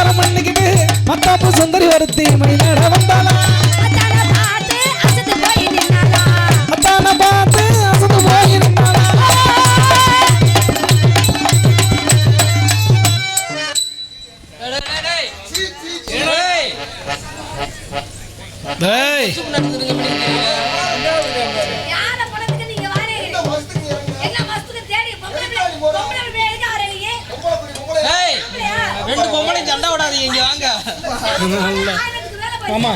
அலங்காரம் பண்ணிக்கிட்டு மத்தாப்பு சுந்தரி ஒருத்தி மயிலாட வந்தாளா அத்தான பார்த்து அசந்து போய் நின்னாளா ரெண்டு பொம்பளை சண்டை விடாதீங்க இங்க வாங்க ஆமா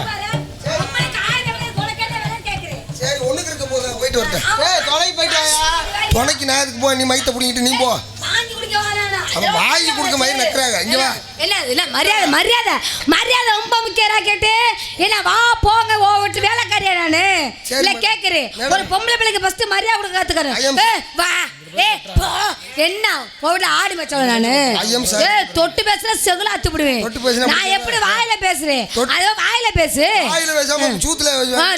சரி ஒண்ணுக்கு இருக்க போது போயிட்டு வரேன் தொலை போயிட்டு துணைக்கு நான் எதுக்கு போ நீ மைத்த புடிங்கிட்டு நீ போ வாங்கி கொடுக்க மாதிரி நக்குறாங்க இங்க வா இல்ல மரியாதை மரியாதை மரியாதை ரொம்ப முக்கியரா கேட்டு என்ன வா போங்க ஓ விட்டு வேலைக்காரியா நானு இல்ல கேக்குறேன் ஒரு பொம்பளை பிள்ளைக்கு ஃபர்ஸ்ட் மரியாதை கொடுக்க கத்துக்கறேன் வா போ என்ன போட ஆடி மச்சவள நானு தொட்டு பேசுற செகுல அத்து விடுவேன் நான் எப்படி வாயில பேசுறேன் அதோ வாயில பேசு வாயில பேசாம சூத்துல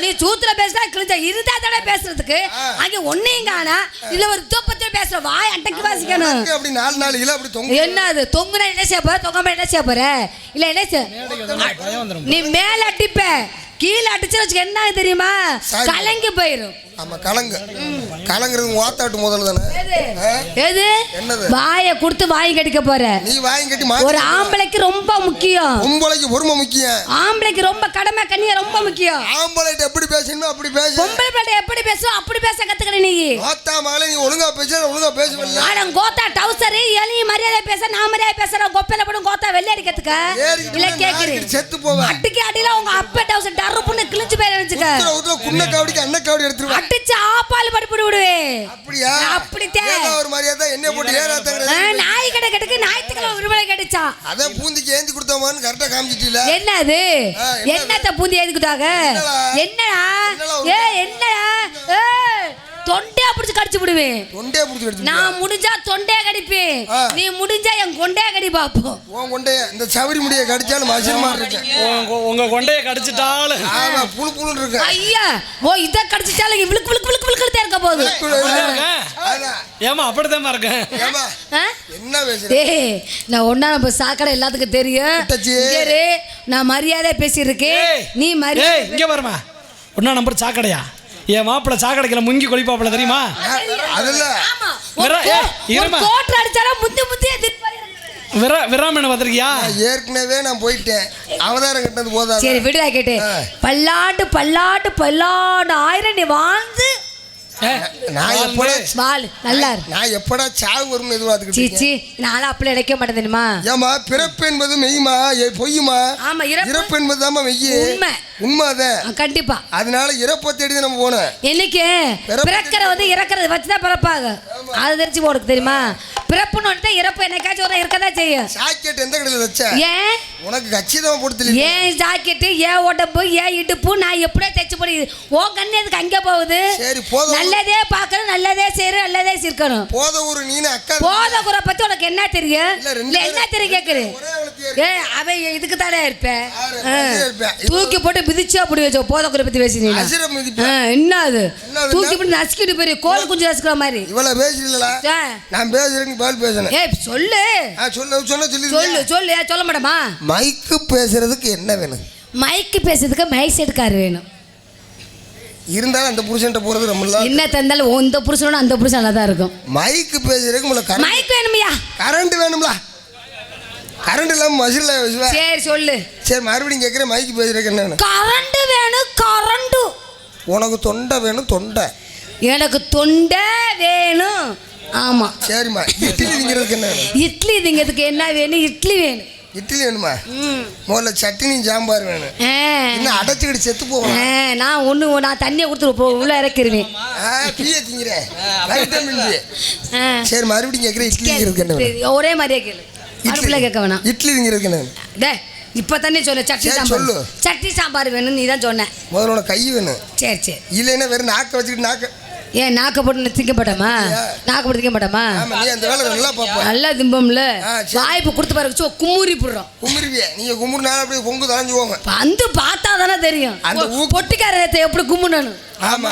நீ சூத்துல பேசுறா கிழிஞ்ச இருந்தா தானே பேசுறதுக்கு அங்க ஒண்ணையும் காணா இல்ல ஒரு தோப்பத்துல பேசுற வாய் அட்டக்கு வாசிக்கணும் அப்படி 4 கிலோ அப்படி தொங்கு என்ன அது தொங்குனா என்ன செய்ய போற தொங்காம என்ன செய்ய போற இல்ல என்ன நீ மேல அடிப்ப கீழே அடிச்சு வச்சுக்க என்ன தெரியுமா கலங்கி போயிரும் ஆமா கலங்கிறது வாத்தாட்டு முதல்ல தானே எது வாயை கொடுத்து வாய் கடிக்க போற நீ வாய் கட்டி ஒரு ஆம்பளைக்கு ரொம்ப முக்கியம் பொம்பளைக்கு பொறுமை முக்கியம் ஆம்பளைக்கு ரொம்ப கடமை கண்ணிய ரொம்ப முக்கியம் ஆம்பளைட்ட எப்படி பேசணும் அப்படி பேசு பொம்பளை பிள்ளை எப்படி பேசும் அப்படி பேச கத்துக்கற நீ கோத்தா மகளே நீ ஒழுங்கா பேசுவல்ல ஆடம் கோத்தா டவுசர் எலி மரியாதை பேச நான் மரியாதை பேசுற கொப்பையில போடும் கோத்தா வெள்ளை அடிக்கிறதுக்க இல்ல கேக்குறேன் செத்து போவ அட்டிக்கு அடியில உங்க அப்பா டவுசர் டர்ருப்புன்னு கிழிஞ்சு போய் நினைச்சுக்க உத்தர குன்ன காவடிக்கு அண்ண காவடி எடுத்துருவா அடிச்சு ஆப்பால் படுப்புடு விடுவே அப்படியா அப்படிதே ஒரு மரியாதை என்ன போட்டு ஏறாதங்கற நாய் கடை கட்டுக்கு நாய்த்துக்குள்ள உருவலை கடிச்சா அத பூந்திக்கு ஏந்தி கொடுத்தோமான்னு கரெக்ட்டா காமிச்சிட்டீல என்ன அது என்னத்த பூந்தி ஏந்தி கொடுத்தாங்க என்னடா என்னடா தொண்டே புடிச்சு கடிச்சு விடுவேன் தொண்டே புடிச்சு கடிச்சு நான் முடிஞ்சா தொண்டே கடிப்பேன் நீ முடிஞ்சா என் கொண்டே கடி பாப்போம் உன் கொண்டே இந்த சவரி முடிய கடிச்சாலும் மசிரமா இருக்கு உங்க கொண்டைய கடிச்சிட்டாலும் ஆமா புளு புளுன்னு இருக்கு ஐயா ஓ இத கடிச்சிட்டாலும் விளுக்கு விளுக்கு விளுக்கு விளுக்கு இருக்க போகுது ஏமா அப்படிதான் இருக்கேன் ஏமா என்ன பேசுற டேய் நான் ஒண்ணா நம்ம சாக்கடை எல்லாத்துக்கும் தெரியும் நான் மரியாதை பேசியிருக்கேன் நீ மரியாதை இங்க பாருமா ஒண்ணா நம்பர் சாக்கடையா என் மாப்பிள்ள சாக்கடைக்குள்ள முங்கி கொளிப்பாப்புல தெரியுமா அதுல கோட்டை அடிச்சாரா முந்தி முந்தியே விராமன வந்திருக்கியா ஏற்கனவே நான் போயிட்டேன் அவதாரம் கட்டது போதா சரி விடுடா கேட்டு பல்லாண்டு பல்லாண்டு பல்லாண்டு ஆயிரம் நீ வாழ்ந்து நான் எப்படா சாவு வரும்னு எதிர்பார்த்துக்கிட்டு நானும் அப்படி நினைக்க மாட்டேன் தெரியுமா ஏமா பிறப்பு என்பது மெய்யுமா பொய்யுமா ஆமா இறப்பு என்பது தான் மெய்யு உண்மைதான் கண்டிப்பா அதனால இறப்பை தேடி நம்ம போனோம் என்னைக்கு பிறக்கிற வந்து இறக்குறது வச்சுதான் பிறப்பாங்க அது தெரிஞ்சு போடுக்கு தெரியுமா பிறப்புன்னு இறப்பு என்னைக்காச்சும் ஒரு இருக்கதான் செய்யும் ஜாக்கெட் எந்த கடையில் வச்ச ஏன் உனக்கு கச்சிதமா போட்டு ஏன் ஜாக்கெட்டு ஏன் உடம்பு ஏன் இடுப்பு நான் எப்படியே தைச்சு போடு உன் கண்ணு எதுக்கு அங்கே போகுது சரி போதும் நல்லதே பார்க்கணும் நல்லதே செய்யணும் நல்லதே சிரிக்கணும் போத ஒரு நீ அக்கா போத குறை பத்தி உனக்கு என்ன தெரியும் இல்ல என்ன தெரியும் கேக்குறேன் அவ இதுக்கு தானே இருப்பேன் தூக்கி போட்டு மிதிச்சா அப்படி வச்சோ போத குறை பத்தி பேசுறீங்க என்ன அது தூக்கி போட்டு நசுக்கிட்டு போய் கோல் குஞ்சு நசுக்கிற மாதிரி இவ்வளவு பேசல நான் பேசுறேன் பால் பேசணும் சொல்லு சொல்லு சொல்ல மாட்டமா மைக்கு பேசுறதுக்கு என்ன வேணும் மைக்கு பேசுறதுக்கு மைக் செட்கார் வேணும் இருந்தாலும் அந்த புருஷன்ட்ட போறது ரொம்ப இல்ல என்ன தந்தாலும் இந்த புருஷனோட அந்த புருஷன் நல்லா தான் இருக்கும் மைக்கு பேசுறதுக்கு முள்ள மைக் வேணும்யா கரண்ட் வேணும்ல கரண்ட் இல்லாம மசில சரி சொல்லு சரி மறுபடியும் கேக்குறேன் மைக்கு பேசுறதுக்கு என்ன வேணும் கரண்ட் வேணும் கரண்ட் உனக்கு தொண்டை வேணும் தொண்டை எனக்கு தொண்டை வேணும் ஆமா சரிம்மா இட்லி திங்கிறதுக்கு என்ன வேணும் இட்லி திங்கிறதுக்கு என்ன வேணும் இட்லி வேணும் இட்லி வேணுமா முதல்ல சட்னி சாம்பார் வேணும் இன்னும் அடைச்சிக்கிட்டு செத்து போவேன் நான் தண்ணியை கொடுத்துரு உள்ள இறக்கிடுவேன் டீயை திங்கிறேன் சரி மறுபடியும் கேட்குறேன் இட்லி திங்கிறதுக்கு என்ன வேணும் ஒரே மாதிரியே கேளு அடுப்புல கேட்க வேணாம் இட்லி திங்கிறதுக்கு என்ன வேணும் இப்ப தானே சொன்ன சட்னி சாம்பார் சட்னி சாம்பார் வேணும் நீ தான் சொன்ன முதல்ல கை வேணும் சரி இல்லைன்னா வெறும் நாக்க வச்சுக்கிட்டு நாக்க ஏன் நாக்க போட்டு திங்க மாட்டோமா நாக்க போட்டு திங்க மாட்டோமா நல்லா திம்பம்ல வாய்ப்பு கொடுத்து பாருங்க குமுறி போடுறோம் குமுறிவிய நீங்க குமுறினாலும் அப்படியே பொங்கு தளைஞ்சு போங்க வந்து பார்த்தா தானே தெரியும் அந்த பொட்டிக்காரத்தை எப்படி கும்பிடணும் ஆமா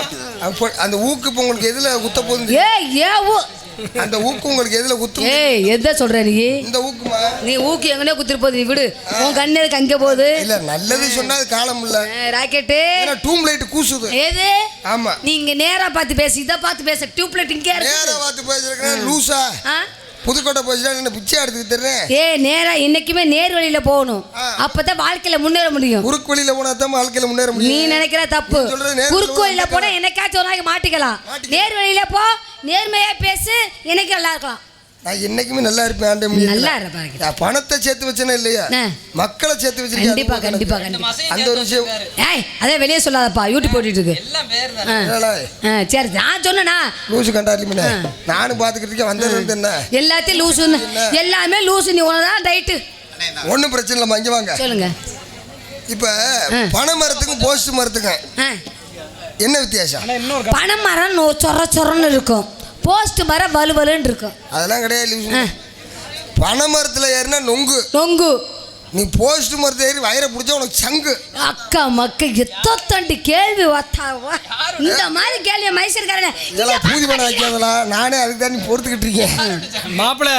அந்த ஊக்கு இப்போ உங்களுக்கு எதுல குத்த போகுது அந்த ஊக்கு உங்களுக்கு எதுல குத்தும்? ஏய் எதை சொல்ற நீ? இந்த ஊக்குமா? நீ ஊக்கு எங்கனே குத்துட்டு போகுது, நீ விடு. உன் கண்ணு எதுக்கு அங்கே போகுது? இல்ல நல்லது சொன்னா அது காலம் இல்ல. ராக்கெட்டு டியூப் லைட் கூசுது. ஏது? ஆமா. நீ இங்க நேரா பார்த்து பேசு, இத பார்த்து பேச. டியூப் லைட் இங்க இருக்கு. நேரா பார்த்து பேசுறேன் லூசா. புதுக்கோட்டை போச்சுனா என்ன பிச்சை எடுத்துட்டு தர்றேன். ஏய் நேரா இன்னைக்குமே நேர் வழியில போகணும். அப்பதான் வாழ்க்கையில முன்னேற முடியும். குறுக்கு வழியில போனா தான் வாழ்க்கையில முன்னேற முடியும். நீ நினைக்கிற தப்பு. குறுக்கு வழியில போனா என்னைக்காச்சும் ஒரு நாளைக்கு மாட்டிக்கலாம். நேர் வழியில போ, நேர்மையா பேசு, எனக்கு நல்லா இருக்கலாம். நான் என்னைக்குமே நல்லா இருப்பேன். ஆண்டே முடியல. நல்லா இருப்பா. பணத்தை சேர்த்து வச்சேனா இல்லையா? மக்களை சேர்த்து வச்சிருக்கேன். கண்டிப்பா கண்டிப்பா கண்டிப்பா. அந்த ஒரு விஷயம். ஏய் அதே வெளியே சொல்லாதப்பா, யூடியூப் போட்டுட்டு இருக்கு. எல்லாம் பேர் தான். சரி நான் சொன்னேனா? லூசு கண்டாலிமனே. நானும் பாத்துக்கிட்டே வந்தது என்ன? எல்லாத்தையும் லூசுன்னு. எல்லாமே லூசு. நீ ஒண்ணுதான் ரைட். ஒண்ணும் பிரச்சனை இல்ல, இங்க வாங்க. சொல்லுங்க. இப்ப பனை மரத்துக்கும் போஸ்ட் மரத்துக்கும் என்ன வித்தியாசம்? பனை மரம் சொர சொரன்னு இருக்கும், போஸ்ட் மரம் வலுவலுன்னு இருக்கும். அதெல்லாம் கிடையாது. பனை மரத்துல ஏறினா நொங்கு நொங்கு. நீ போஸ்ட் மரத்தை ஏறி வயிறை பிடிச்சா உனக்கு சங்கு. அக்கா மக்க எத்தோத்தண்டி கேள்வி வத்தாவா? இந்த மாதிரி கேள்வி மைசூர்காரன் இதெல்லாம் பூதி பண்ண வைக்காதலா? நானே அதுக்கு தான் நீ பொறுத்துக்கிட்டு இருக்கேன். மாப்பிள்ள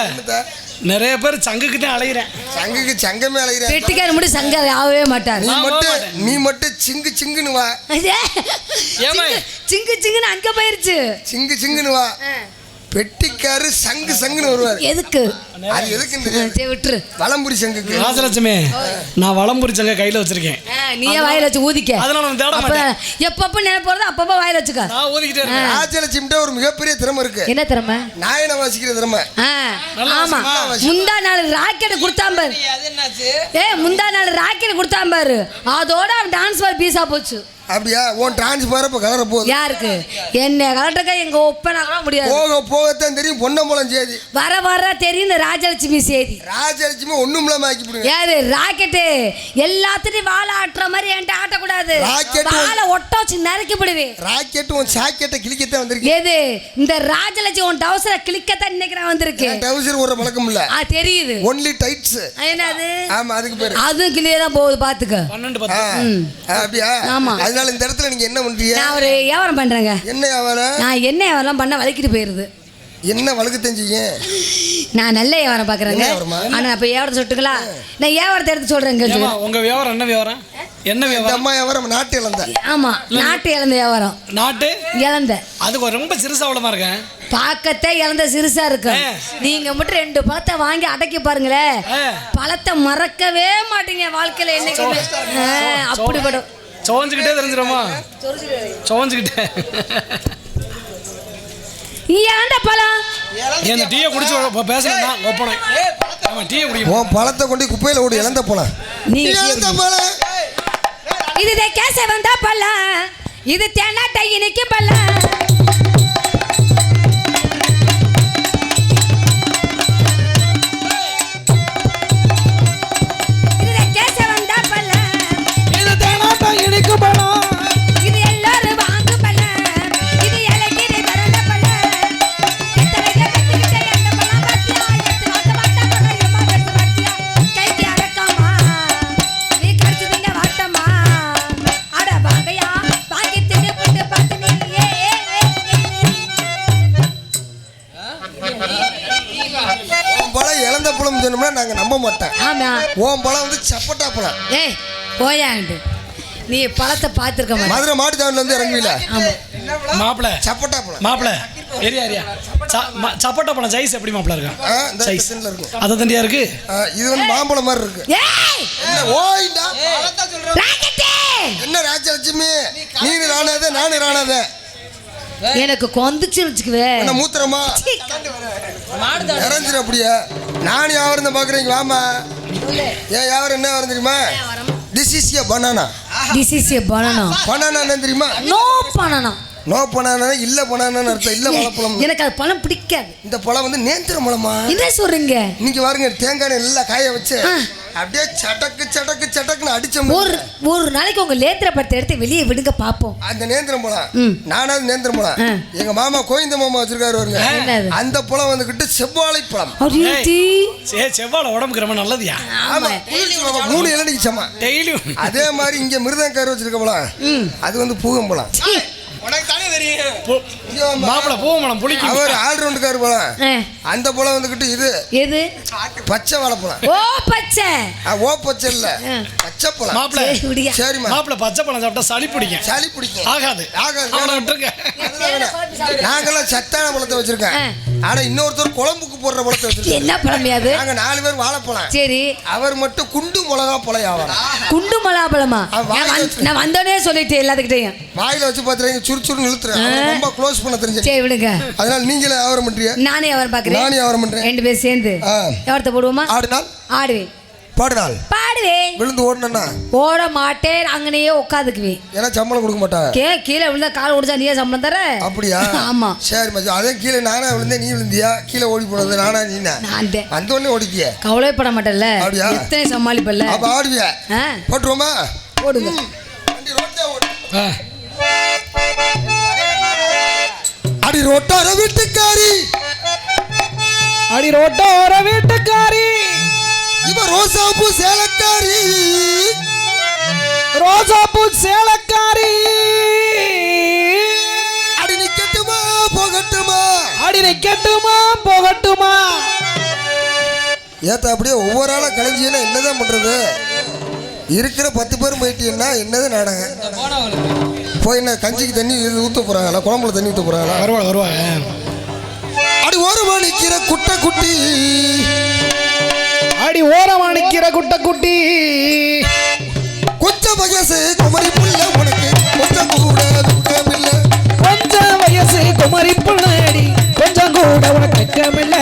நிறைய பேர் சங்குக்கு தான் அலைகிறேன். சங்குக்கு சங்கமே அலைகிறேன். பெட்டிக்கார மட்டும் சங்க ஆகவே மாட்டார். நீ மட்டும் சிங்கு சிங்குன்னு வா. சிங்கு சிங்குன்னு அங்க போயிருச்சு. சிங்கு சிங்குன்னு வா. பெட்டிக்காரு சங்கு சங்குன்னு வருவார். எதுக்கு? அது எதுக்கு விட்டுரு. வலம்புரி சங்குக்கு. ராஜலட்சுமி நான் வலம்புரி சங்க கையில வச்சிருக்கேன். நீயே வாயில வச்சு ஊதிக்க. அதனால எப்பப்ப நினைப்போறது அப்பப்ப வாயில வச்சுக்க. நான் ஊதிக்கிட்டே இருக்கேன். ராஜலட்சுமிட்ட ஒரு மிகப்பெரிய திறமை இருக்கு. என்ன திறமை? நாயனை வாசிக்கிற திறமை. ஆமா. முந்தா நாள் ராக்கெட் கொடுத்தான் பாரு. அது என்னாச்சு? முந்தா நாள் ராக்கெட் கொடுத்தான் பாரு, அதோட அவன் டான்ஸ் பார் பீஸா போச்சு. அப்படியா? உன் டிரான்ஸ்பர் இப்ப கலர போகுது. யாருக்கு? என்ன கலட்டக்க எங்க ஒப்பனா கூட முடியாது. போக போகத்தான் தெரியும். பொன்னம்பலம் செய்தி வர வர தெரியும். ராஜலட்சுமி செய்தி. ராஜலட்சுமி ஒண்ணும் இல்லாம ஆக்கி போடுங்க. யாரு? ராக்கெட்டு எல்லாத்தையும் வாழை ஆட்டுற மாதிரி என்கிட்ட ஆட்டக்கூடாது. வாழை ஒட்ட வச்சு நறுக்கி போடுவேன். ராக்கெட் உன் சாக்கெட்டை கிளிக்கத்தான் வந்திருக்கு. ஏது? இந்த ராஜலட்சுமி உன் டவுசரை கிளிக்கத்தான் இன்னைக்கு நான் வந்திருக்கேன். டவுசர் ஒரு பழக்கம் இல்ல. தெரியுது. Only tides. என்னது? ஆமா அதுக்கு பேரு. அதுவும் கிளியே தான் போகுது பாத்துக்க. 12 அப்படியா? ஆமா. அதனால இந்த இடத்துல நீங்க என்ன பண்றீங்க? நான் ஒரு வியாபாரம் பண்றேங்க. என்ன வியாபாரம்? நான் என்ன வியாபாரம் பண்ண வலிக்கிட்டு போயிருது. என்ன வழுக்கு தெரிஞ்சீங்க? நான் நல்ல வியாபாரம் பாக்குறேங்க. ஆனா அப்ப வியாபாரம் சொல்லிட்டுங்களா? நான் வியாபாரத்தை எடுத்து சொல்றேங்க. உங்க வியாபாரம் என்ன வியாபாரம்? என்ன வியாபாரம்? அம்மா வியாபாரம் நாட்டு இழந்த. ஆமா நாட்டு இழந்த வியாபாரம். நாட்டு இழந்த. அதுக்கு ரொம்ப சிறுசாவளமா இருக்கேன். பாக்கத்தே இழந்த சிறுசா இருக்கு. நீங்க மட்டும் 2 பழத்தை வாங்கி அடக்கி பாருங்களேன், பழத்தை மறக்கவே மாட்டீங்க வாழ்க்கையில என்னைக்குமே. அப்படிப்படும். சோஞ்சுக்கிட்டே தெரிஞ்சிருமா? சோஞ்சுக்கிட்டே ஏன்டா பழம்? இந்த டீயை குடிச்சு பேசணும்னா ஒப்பனை. டீயை குடிக்கும். உன் பழத்தை கொண்டு குப்பையில ஓடி இழந்த பழம். நீ இழந்த பழம். இது கேச வந்தா பழம், இது தேனாட்டை இன்னைக்கு பழம். இது எல்லாரும் வாங்கு பழம், இது இலக்கிரி பரண்ட பழம். எத்தனைய கட்டிக்கிட்ட எந்த பழம் பாத்தியா? எத்து வாங்க மாட்டா பழம் எம்மா கட்டு பாத்தியா? கைக்கு அடக்கமா நீ கடிச்சதுங்க வாட்டமா. அட வாங்கயா வாங்கி தின்னு போட்டு பார்த்து நீ. உன் பழம் இழந்த பழம் சொன்னோம்னா நாங்க நம்ப மாட்டோம். ஆமா. உன் பழம் வந்து சப்பட்டா பழம். ஏய் போயாண்டு. நீ பழத்தை பார்த்துருக்க மாதிரி. மதுரை மாட்டுத்தாவணில இருந்து இறங்குவீல. மாப்பிள சப்பட்டா பழம். மாப்பிள ஏரியா சப்போட்டா பழம் சைஸ் எப்படி மாப்பிள இருக்கா? சைஸ் இருக்கும். அத தண்டியா இருக்கு. இது வந்து மாம்பழம் மாதிரி இருக்கு. ஏய் என்ன ஓய்டா? ராக்கெட்டே. என்ன ராஜலட்சுமி? நீ ராணாதே நானே ராணாதே. எனக்கு கொந்துச்சு வச்சுக்குவே. என்ன மூத்திரமா? நிறைஞ்சிரு அப்படியே. நான் யாவரம் பாக்குறீங்க வாமா. ஏன் யாவரம் என்ன வரும் தெரியுமா? This is a banana. This is a banana. Banana என்ன தெரியுமா? No banana. நோ பனானா இல்ல பனானான்னு அர்த்தம். இல்ல வாழைப்பழம். எனக்கு அது பழம் பிடிக்காது. இந்த பழம் வந்து நேந்திர பழமா? என்ன சொல்றீங்க? நீங்க பாருங்க தேங்காய் எல்லாம் காய வச்சு அப்படியே சடக்கு சடக்கு சடக்குன்னு அடிச்சோம். ஒரு நாளைக்கு உங்க நேந்திர பழத்தை எடுத்து வெளியே விடுங்க பாப்போம். அந்த நேந்திரம் பழம் நானாவது நேந்திரம் பழம். எங்க மாமா கோவிந்த மாமா வச்சிருக்காரு வருங்க. அந்த பழம் வந்துகிட்டு செவ்வாழை பழம். செவ்வாழை உடம்புக்கு ரொம்ப நல்லதுயா. ஆமா 3 இளநீச்சமா டெய்லியும். அதே மாதிரி இங்க மிருதங்கார் வச்சிருக்க பழம் அது வந்து பூகம் பழம். உனக்கு தானே தெரியும். மாப்பிள பூவமலம் புளிக்கும். அவர் ஆல்ரவுண்டுக்காரு போல. ஆ. அந்த போல வந்துகிட்டு இது எது பச்சை வாழைப்பழம். ஓ பச்சை ஓ பச்சை இல்ல ஆ. பச்சை பழம். மாப்பிள சரி, விடியா. சரிம்மா. மாப்பிள பச்சை பழம் சாப்பிட்டா சளி பிடிக்கும். சளி பிடிக்கும். ஆகாது. ஆகாது. அவனை விட்டுருங்க. நாங்கெல்லாம் சத்தான பழத்தை வச்சிருக்கேன். ஆ. ஆனா இன்னொருத்தர் குழம்புக்கு போடுற பழத்தை வச்சிருக்கோம். என்ன பழமையாது நாங்க 4 பேர் வாழைப்பழம். சரி அவர் மட்டும் குண்டு மிளகா பழம் வியாபாரம். குண்டு மலாபலமா வாயில வச்சு- நான் வந்தோடனே சொல்லிட்டேன் எல்லாத்துக்கிட்டையும் வாயில வச்சு பாத்துறீங்க சுறுசுறுன்னு இழுத்துறேன். அவர் ரொம்ப க்ளோஸ் பண்ண தெரிஞ்சு. சரி விடுங்க அதனால நீங்களே வியாபாரம் பண்றீங்க. நானே அவர் பாக்குறேன் நானே வியாபாரம் பண்றேன். 2 பேர் சேர்ந்து ஆ. எவரத்தை போடுவோமா ஆடுநாள் ஆடுவேன் பாடுநாள் பாடுவேன் விழுந்து ஓடணும்னா ஓட மாட்டேன் அங்கனையே உட்காந்துக்குவேன் ஏன்னா சம்பளம் கொடுக்க மாட்டாங்க. கீழே விழுந்தா கால் ஒடிச்சா நீயே சம்பளம் தர அப்படியா? ஆமா சரி மச்சான். அதே கீழே நானா விழுந்தேன், நீ விழுந்தியா? கீழே ஓடி போனது நானா நீனா? நான் அந்த உடனே ஓடிக்கிய. கவலைப்பட மாட்டேன்ல அப்படியா? எத்தனை சமாளிப்பல்ல அப்ப ஆடுவிய ஆ, போட்டுருவோமா? போடுங்க வண்டி ரோட்ல ஓடு. ஆ. அடி ரோட்டார வீட்டுக்காரி அடி ரோட்டோர வீட்டுக்காரி இவ ரோசாப்பூ சேலக்காரி. ரோசாப்பூ சேலக்காரி அடி நிக்கட்டுமா போகட்டுமா? அடி நிக்கட்டுமா போகட்டுமா? ஏத்தா அப்படியே ஒவ்வொரு ஆளா கலைஞ்சினா என்னதான் பண்றது? இருக்கிற 10 பேரும் போயிட்டீங்கன்னா என்னது நாடகம்? போய் என்ன கஞ்சிக்கு தண்ணி ஊற்ற போறாங்களா? குழம்புல தண்ணி ஊற்ற போறாங்களா? வருவாங்க. அடி ஒரு மணிக்கிற குட்டை குட்டி. அடி ஓரமா நிக்கிற குட்டை குட்டி கொஞ்சம் வயசு குமரி புள்ள உனக்கு கொஞ்சம் கூட துக்கமில்லை. கொஞ்சம் வயசு குமரி புள்ளடி கொஞ்சம் கூட உனக்கு வெக்கமில்ல.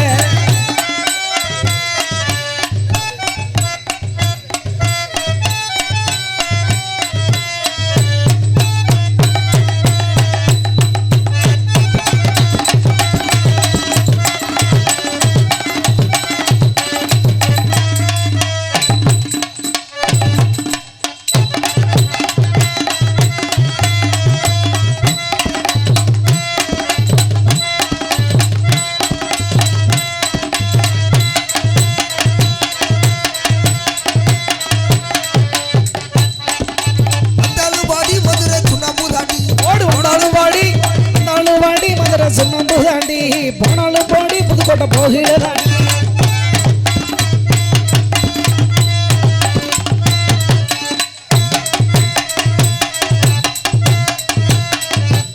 வந்தாலும் வாடி மதுரை சுண்ணாம்பு தாண்டி. ஓடு வந்தாலும் வாடி மதுரை சுண்ணாம்பு தாண்டி போனாலும் போடி புதுக்கோட்டை போகிறதாண்டி.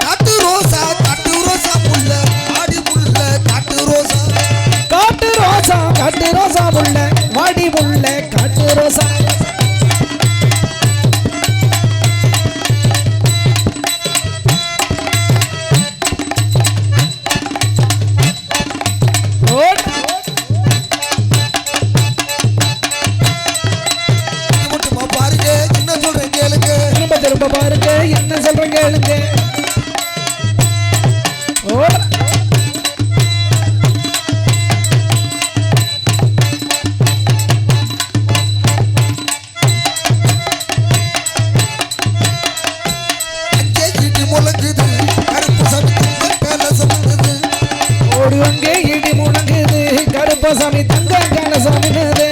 காட்டு ரோசா புள்ள ஆடி புள்ள காட்டு ரோசா. காட்டு ரோசா புள்ள வாடி புள்ள காட்டு ரோசா. ஓடு. மட்டுமா பாருங்க என்ன சொல்றேன் கேளுங்க. திரும்ப பாருங்க என்ன சொல்றேன் கேளுங்க. ஓடு. அங்கே இடி முழங்குது கருப்பு சமைத்து கலசமுங்குது. ஓடு அங்கே இடி முழங்குது கருப்பசாமி தங்க கலசாமினது.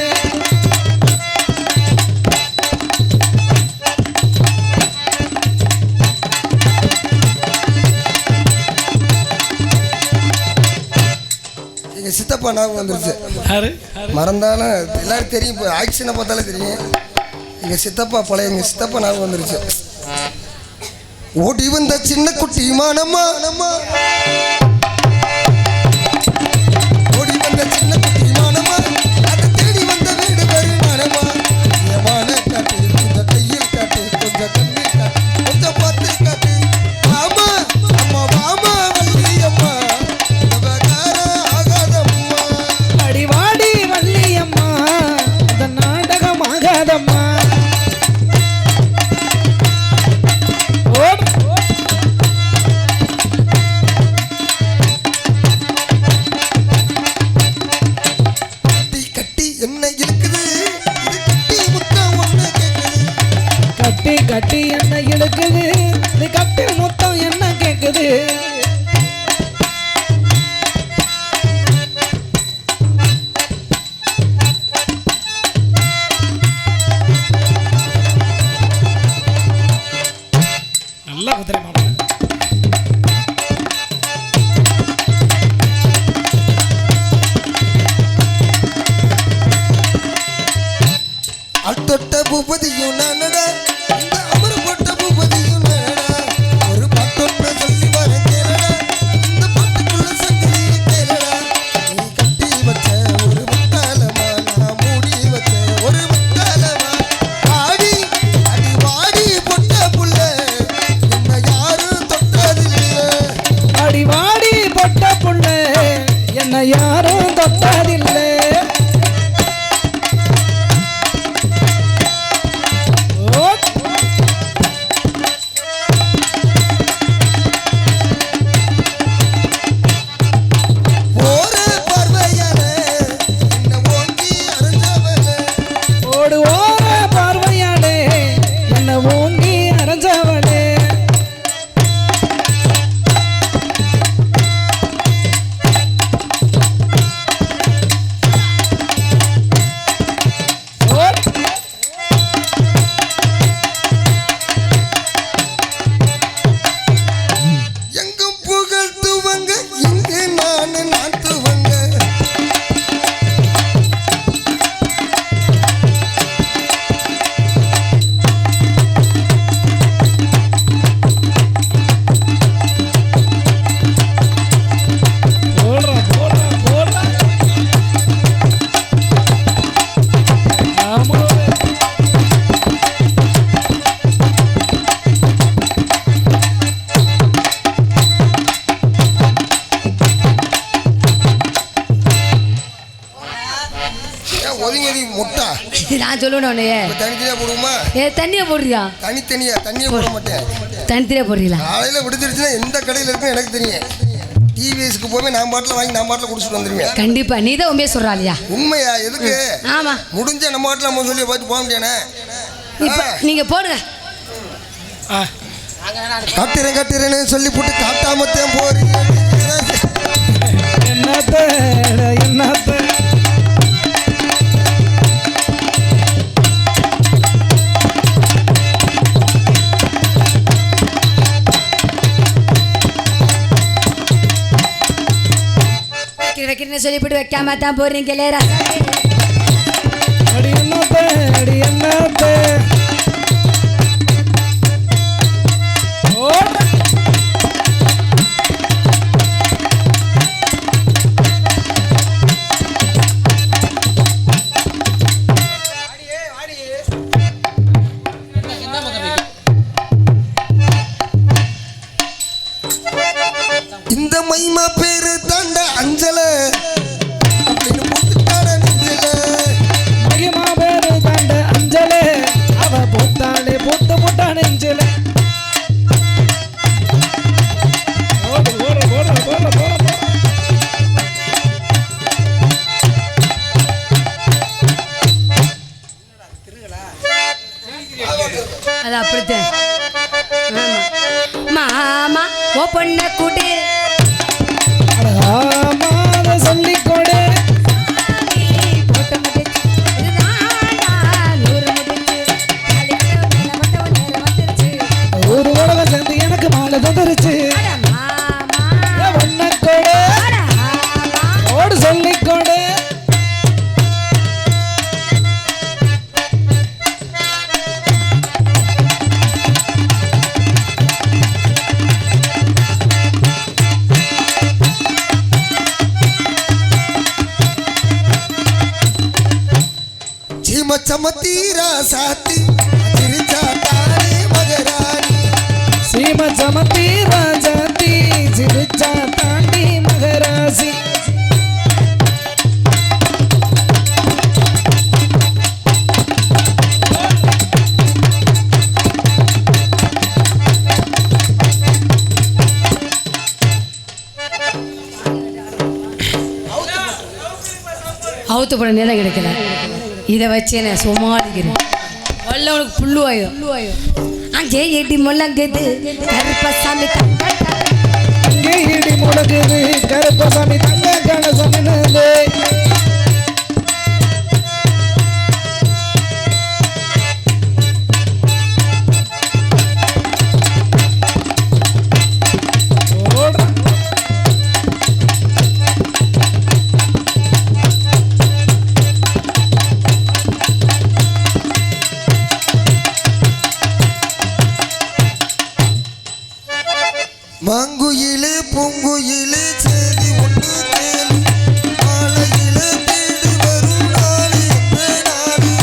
எங்க சித்தப்பா ஞாபகம் வந்துருச்சு. மறந்தாலும் எல்லாரும் தெரியும். இப்போ ஆக்ஷனை பார்த்தாலே தெரியும். எங்க சித்தப்பா பழைய எங்க சித்தப்பா ஞாபகம் வந்துருச்சு. ஓடி வந்த சின்ன குட்டி மானம்மா ஓடி வந்த சின்ன குட்டி மானம்மா அதை தேடி வந்த வீடு வருமானமா. ஏமான காட்டு கொஞ்சம் கையில் காட்டு கொஞ்சம் கண்ணில் காட்டு கொஞ்சம் பார்த்து காட்டு. ஆமா அம்மா வாமா வள்ளி அம்மா ஆகாதம்மா. அடி வாடி வள்ளியம்மா அந்த நாடகமாகாதம்மா. ஓடு. கட்டி கட்டி என்ன இழுக்குது இது கட்டி முத்தம் ஒண்ணு கேக்குது. கட்டி என்ன இழுக்குது இது கட்டில் மொத்தம் என்ன கேக்குது. நல்லா குதிரை மாப்பிள்ள. என்ன யாரும் தொட்டதில்லை ஒரு பார்வையால என்ன ஓங்கி அரைஞ்சவளே ஓடு ஓர பார்வையாளே என்ன ஓங்கி அரைஞ்சவளே எங்கும் புகழ் துவங்க இங்கு நான் துவங்க போடுறா போடுறா போடுறா ஆமா ஏன் ஒதுங்கி முட்டா நான் சொல்லணும் உன்னைய இப்ப தனித்தனியா போடுவோமா தண்ணியை போடுறியா தனித்தனியா தண்ணியை போட மாட்டேன் தனித்தனியா போடுறீங்களா காலையில விடுத்துருச்சுன்னா எந்த கடையில் இருக்குன்னு எனக்கு தெரியும் டிவிஎஸ்க்கு போய் நான் பாட்டில் வாங்கி நான் பாட்டில் குடிச்சிட்டு வந்துருவேன் கண்டிப்பா நீ தான் உண்மையை சொல்றாளியா உண்மையா எதுக்கு ஆமா முடிஞ்ச நம்ம பாட்டில் நம்ம சொல்லி பார்த்து போக முடியானே இப்ப நீங்க போடுங்க கட்டுறேன்னு சொல்லி போட்டு காட்டாமத்தேன் போறீங்க என்னத்த என்னத்த வைக்கிறேன்னு சொல்லி போட்டு வைக்காம தான் போறீங்களே அடி என்னத்த அடி என்னத்த ஓடுறா இந்த மைமா பேரு தாண்ட அஞ்சல அப்படின்னு போட்டுட்டான நெஞ்சல மகிமா பேரு தாண்ட அஞ்சலே அவ போட்டாளே போட்டு போட்டான நெஞ்சலே ஓடு ஓடு ஓடு ஓடு ஓடு அது அப்படித்தான் ஆமா. மாமா ஓ பொண்ண கூட்டு ஆமாத சொல்லிக் கொடு போட்ட முடிச்சு இதுதான்டா 100 முடிச்சு நாளைக்கு மேல மட்டும் நேரம் வந்துருச்சு ஒரு உலகம் சேர்ந்து எனக்கு மாலை தந்துருச்சு அட மாமா ஒன்ன கொடு அட ஆமா ஓடு சொல்லிக் கொடு சீம சமத்தீரா சாத்தி சிரிச்சா தானே மகராணி சீம சமத்தி ராஜாத்தி சிரிச்சா தாண்டி மகராசி அவுத்து போட நேரம் கிடைக்கல இதை வச்சு நான் சும்மாடிக்கிறேன் வல்ல உனக்கு புல்லுவாயும் அங்கே எடி முள்ளங்குது கருப்பசாமி அங்கே இடி முழங்குது கருப்பசாமி தங்க கணசமினது மாங்குயிலே பூங்குயிலே சேதி ஒன்று கேளு மாலையிலே தேடி வரும் நாளி எந்த நாளி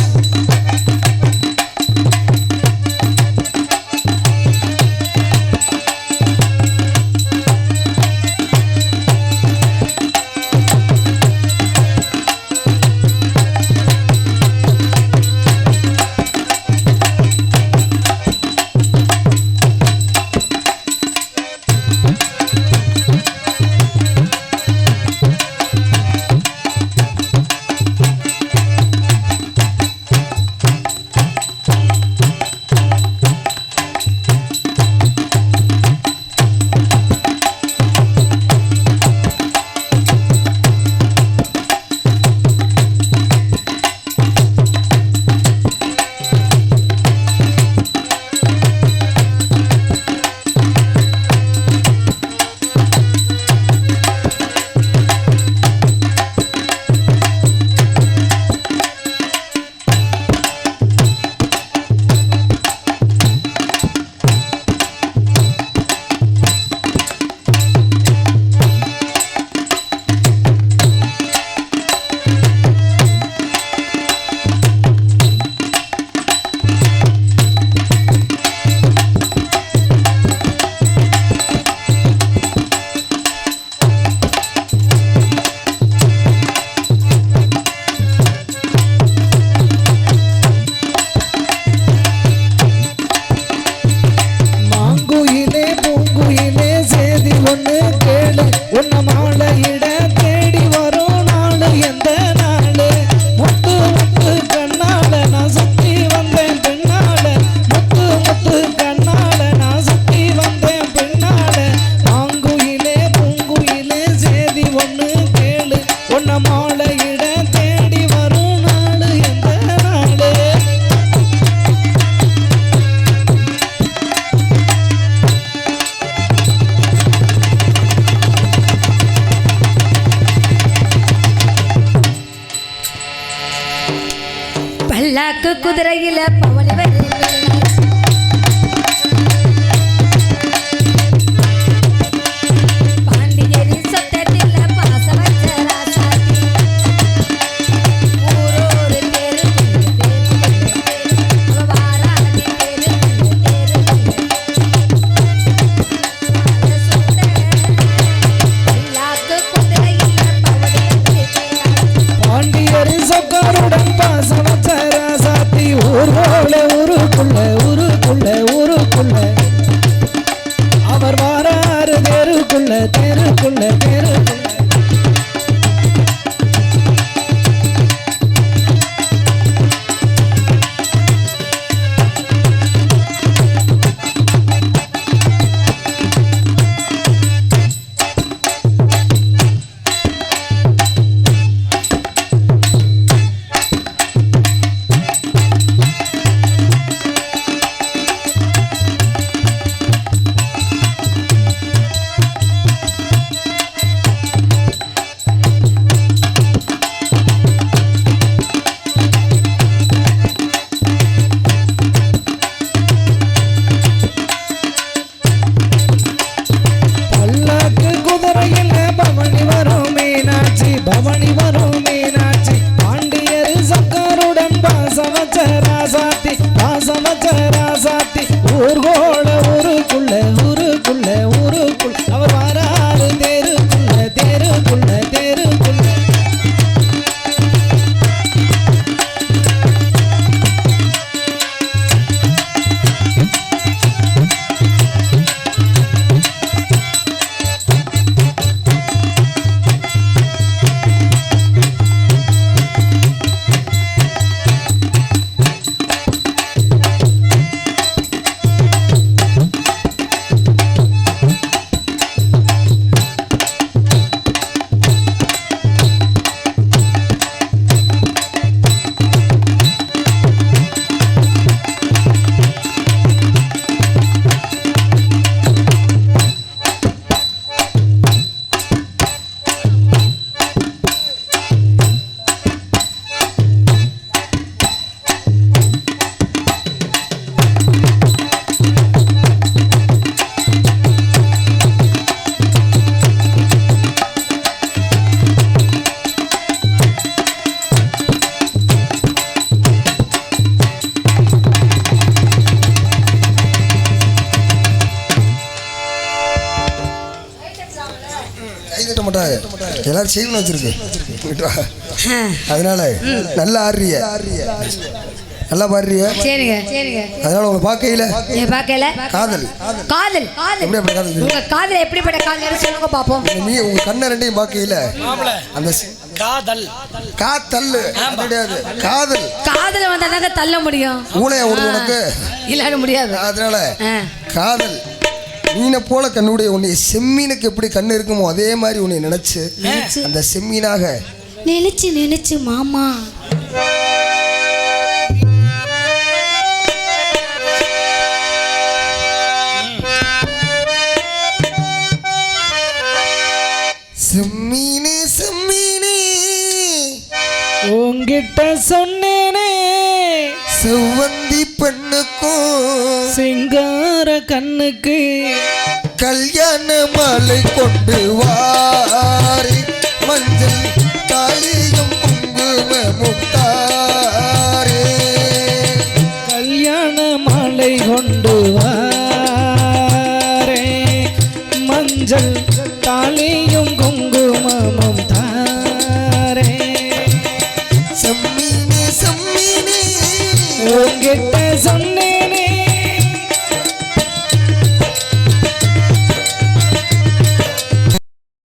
பில்லாக்கு குதிரையில பவனி வருது பாண்டியரி சொத்தத்தில பாச வச்ச ராசாத்தி ஊரோரு தேரு அவ வாராதி தேரு பில்லாக்கு குதிரையில பவனி வருது பாண்டியரி சொக்காருடன் பாசம் வச்ச ராசாத்தி ஊரோட ஊருக்குள்ள ஊருக்குள்ள ஊருக்குள்ள அவர் வாராரு தெருக்குள்ள தெருக்குள்ள தெருக்குள்ள பல்லாக்கு குதிரையில பவனி வரும் மீனாட்சி பவனி வரும் மீனாட்சி பாண்டியர் சக்கருடன் பாசமச்ச ராசாத்தி பாசமச்ச ராசாத்தி ஊர்கோட ஊருக்குள்ள ஊருக்குள்ள ஊருக்குள்ள அவர் வராரு தெருக்குள்ள தெருக்குள்ள தெருக்குள்ள கை தட்ட மாட்டாங்க எல்லாரும் செய்வன வச்சிருக்கு அதனால நல்லா ஆடுறிய நல்லா பாடுறிய சரிங்க சரிங்க அதனால உங்களை பார்க்கையில பார்க்கல காதல் காதல் எப்படி அப்படி காதல் உங்க காதல் எப்படிப்பட்ட காதல் சொல்லுங்க பாப்போம் உங்க கண்ணை ரெண்டையும் பார்க்கையில அந்த காதல் காதல் கிடையாது காதல் காதல் வந்தாதாங்க தள்ள முடியும் ஊளையா ஓடுது உனக்கு இல்லாட முடியாது அதனால காதல் மீனை போல கண்ணுடைய உன்னை செம்மீனுக்கு எப்படி கண்ணு இருக்குமோ அதே மாதிரி உன்னை நினைச்சு அந்த செம்மீனாக நினைச்சு நினைச்சு மாமா செம்மீனே செம்மீனே உங்கிட்ட சொன்னேனே செவ்வந்தி பெண்ணுக்கும் சிங்கார கண்ணுக்கு கல்யாண மாலை கொண்டு வாரி மஞ்சள் தாலியும் குங்குமமும் தாரே கல்யாண மாலை கொண்டு வாரே மஞ்சள் தாலியும் குங்குமமும் தாரே செம்மீனே செம்மீனே உங்கிட்ட சொன்னேனே